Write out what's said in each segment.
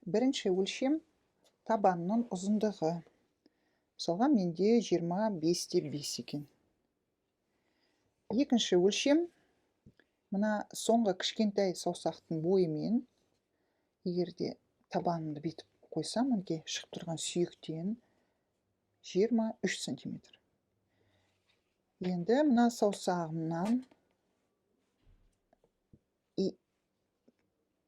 Бірінші өлшем табанның ұзындығы. Мысалға, менде 25/5 екен. Екінші өлшем мына соңғы кішкентай саусақтың бойымен, егерде табанымды бетіп қойсам, мінекей шығып тұрған сүйектен 23 сантиметр. Енді мына саусағымнан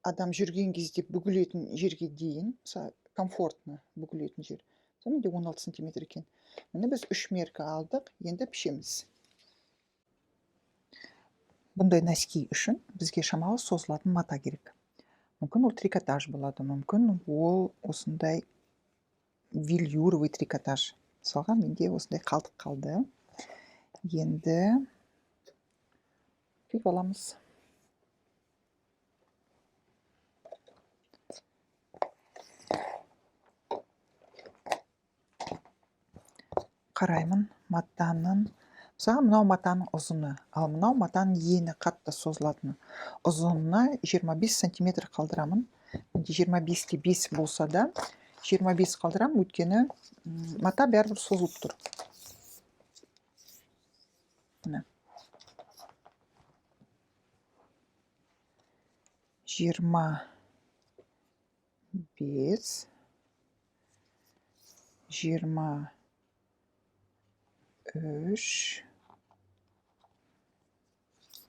адам жүрген кезде бүгілетін жерге дейін, комфортны бүгілетін жер. Менде 16 сантиметр екен. Міне біз 3 меркі алдық, енді пішеміз. Бұндай носки үшін бізге шамалы созылатын мата керек. Мүмкін ол трикотаж болады, мүмкін ол осындай вельюровый трикотаж. Мысалға, менде осындай қалдық қалды. Енді күйіп аламыз. Қараймын матаның. Мысалға, мынау матаның ұзыны, ал мынау матаның ені қатты созылатыны. Ұзынына 25 сантиметр қалдырамын. 25/5 болса да 25 қалдырам, өйткені мата бәрібір созылып тұр. Міне. 25, 23.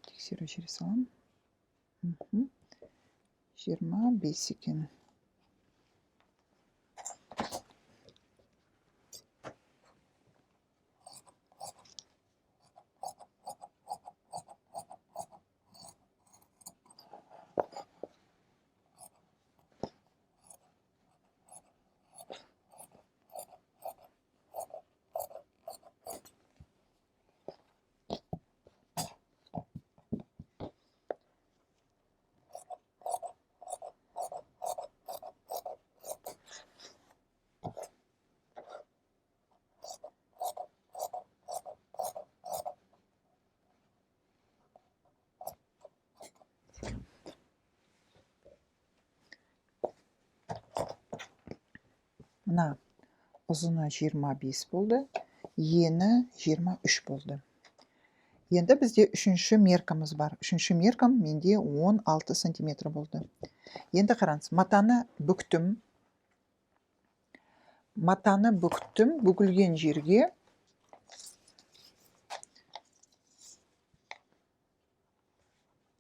Тексеру жере салам. 25 екен. Мына ұзыны 25 болды, ені 23 болды. Енді бізде үшінші меркамыз бар. Үшінші меркам менде 16 сантиметр болды. Енді қараңыз, матаны бүктім. Матаны бүктім, бүгілген жерге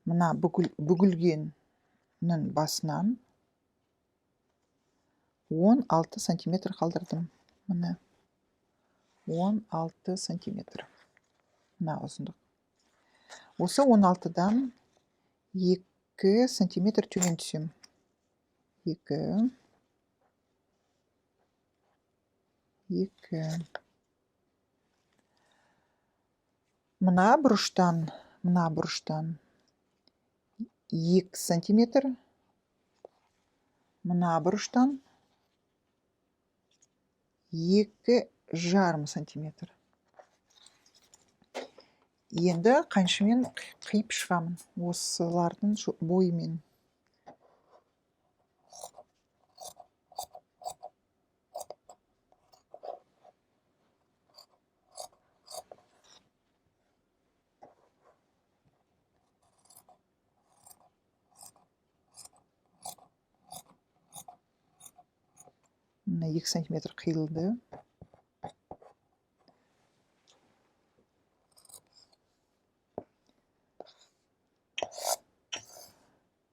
мына бүгілгеннің басынан 16 сантиметр қалдырдым. Міне 16 сантиметр. Мына ұзындық. Осы 16-дан 2 сантиметр төмен түсем. 2. Мына бұрыштан 2 сантиметр. Мына бұрыштан 2,5 сантиметр. Енді қаншымен қиып шығамын осылардың бойымен. Мына 2 сантиметр қиылды.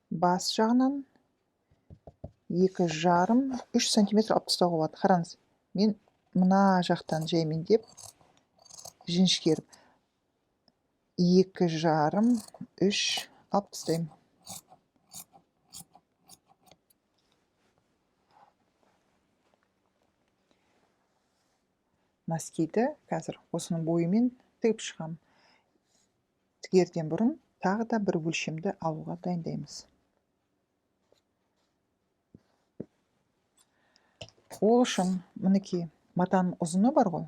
Бас жағынан 2,5-3 сантиметр алып тастауға болады. Қараңыз, мен мына жақтан жаймен деп жіңішкеріп 2,5-3 алып тастаймын. Носкиді қазір осының бойымен тігіп шығам. Тігерден бұрын тағы да бір өлшемді алуға дайындаймыз. Ол үшін мінекей матаның ұзыны бар ғой,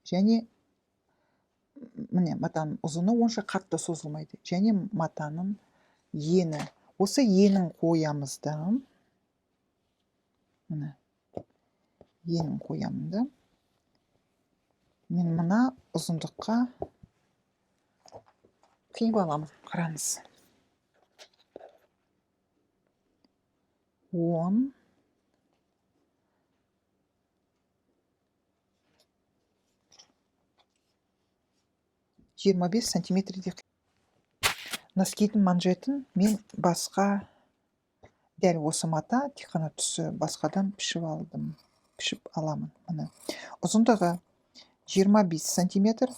және міне матаның ұзыны онша қатты созылмайды, және матаның ені. Осы енін қоямыз да міне енін қоямын да. Мен мына ұзындыққа қиып аламын. Қараңыз. 10 25 сантиметрде. Носкидің манжетін мен басқа, дәл осы мата, тек қана түсі басқадан пішіп аламын. Міне ұзындығы 25 сантиметр,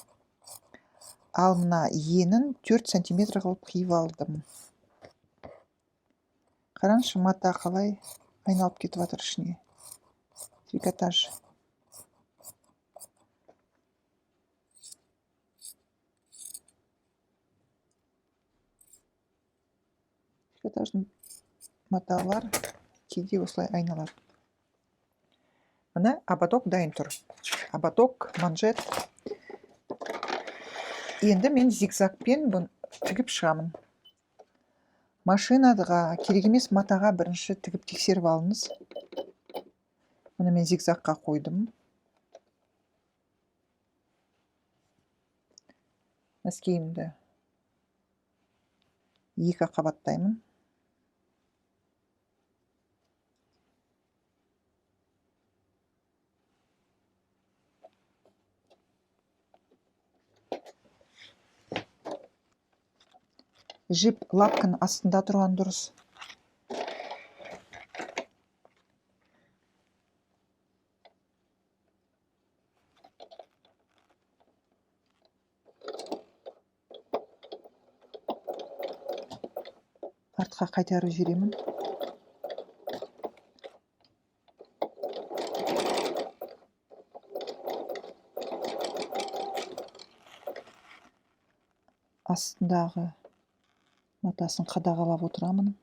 ал мына енін 4 сантиметр қылып қиып алдым. Қараңызшы, мата қалай айналып кетіп жатыр ішіне. Трикотаж. Трикотаждың маталар кейде осылай айналады. Міне ободок дайын тұр. Ободок, манжет. Енді мен зигзагпен бұны тігіп шығамын. Машинаға керек емес матаға бірінші тігіп тексеріп алыңыз. Міне мен зигзагқа қойдым. Носкиімді 2 қабаттаймын. Жіп лапканың астында тұрған дұрыс. Артқа қайтарып жіберемін. Астындағы матасын қадағалап отырамын.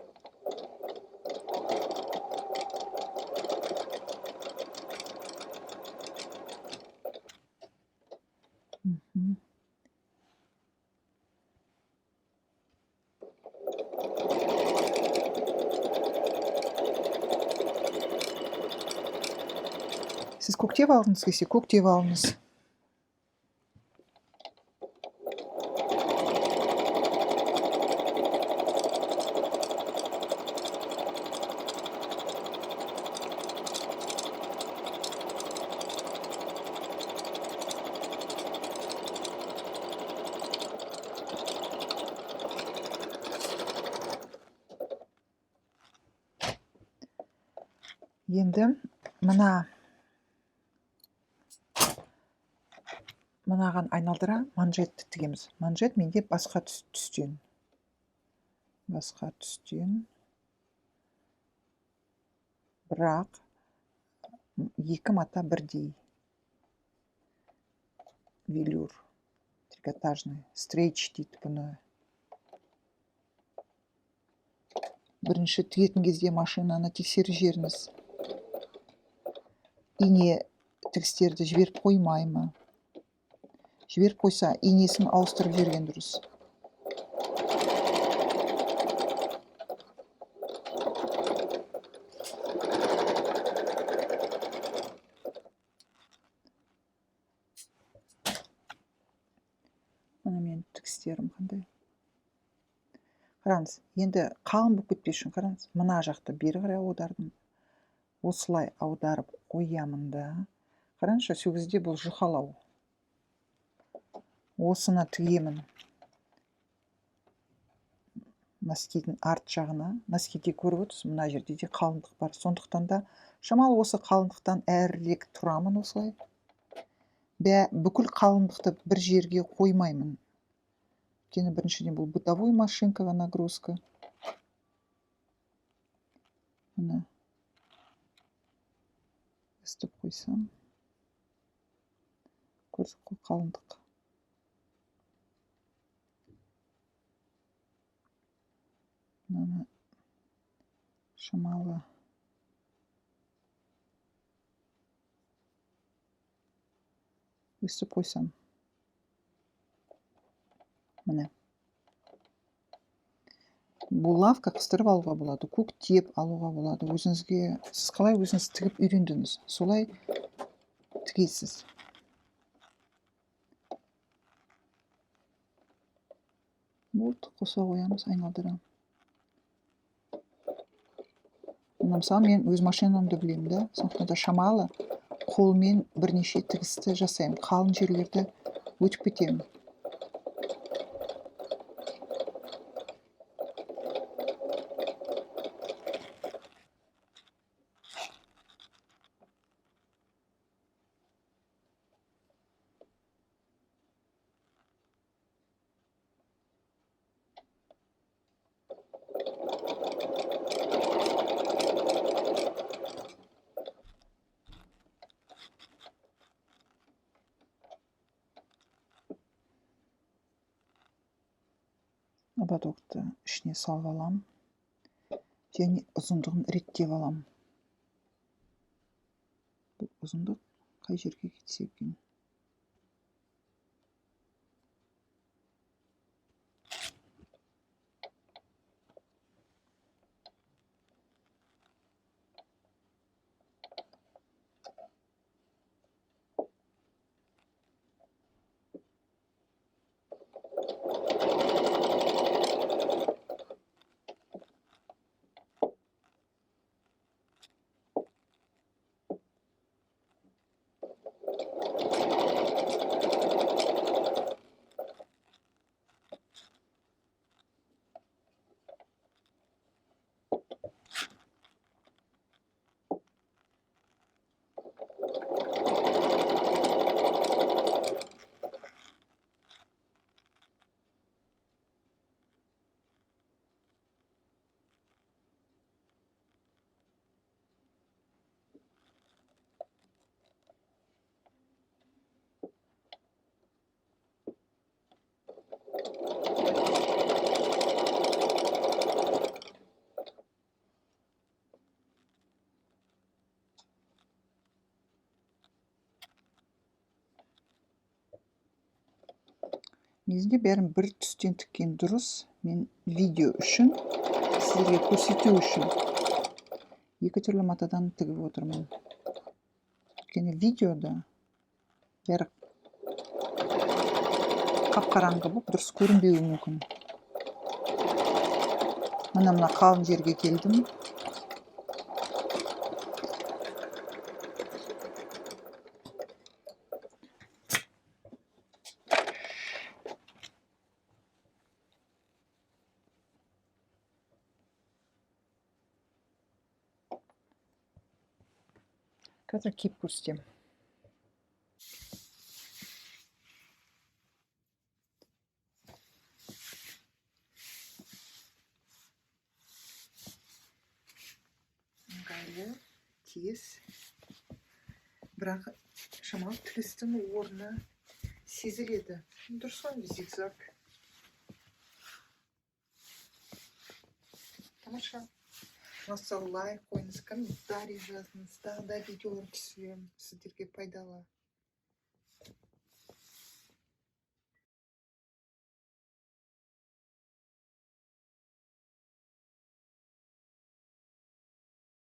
Сіз көктеп алдыңыз келсе, көктеп алыңыз. Енді мынаған айналдыра манжетті тігеміз. Манжет менде басқа түстен. Бірақ 2 мата бірдей. Велюр. Трикотажный. Стрейч дейді бұны. Бірінші тігетін кезде машинаны тексеріп жеріңіз. Ине тігістерді жіберіп қоймаймы? Жіберіп қойса, инесін ауыстырып жерген дұрыс. Мына мен тігістерім қандай. Қараңыз, енді қалың болып кетпес үшін қараңыз. Мына жақты бері қарай аудардым. Осылай аударып қоямын да. Қараңызшы, сол кезде бұл жұқалау. Осыны тігемін. Носкидің арт жағына. Носкиде көріп отырсыз, мына жерде де қалыңдық бар. Сондықтан да шамалы осы қалыңдықтан әрірек тұрамын осылай. Бүкіл қалыңдықты бір жерге қоймаймын. Өйткені біріншіден бұл бытовой машинкаға нагрузка. Міне. Істіп қойсам. Көрдік қой қалыңдық. Мына шамалы. Өстіп қойсам. Міне. булавка қыстырып алуға болады, көктеп алуға болады. Өзіңізге, сіз қалай өзіңіз тігіп үйрендіңіз, солай тігесіз. Болды, қоса қоямыз, айналдырамын. Мысалы, мен өз машинамды білемін да, сондықтан да шамалы қолмен бірнеше тігісті жасаймын. Қалың жерлерді өтіп кетемін. Ободокты ішіне салып аламын және ұзындығын реттеп аламын. Бұл ұзындық қай жерге кетсе екен. Негізінде бәрін бір түстен тіккен дұрыс. Мен видео үшін, сіздерге көрсету үшін екі түрлі матадан тігіп отырмын. Өйткені видеода бәрі қап-қараңғы болып дұрыс көрінбеуі мүмкін. Мына қалың жерге келдім. Қазір киіп көрсетемін. Ыңғайлы, тез. Бірақ шамалы тігістің орны сезіледі. Дұрыс қой, зигзаг. Тамаша. Лайк қойыңыз, комментарий жазыңыз, тағы да видеолар түсіремін, сіздерге пайдалы.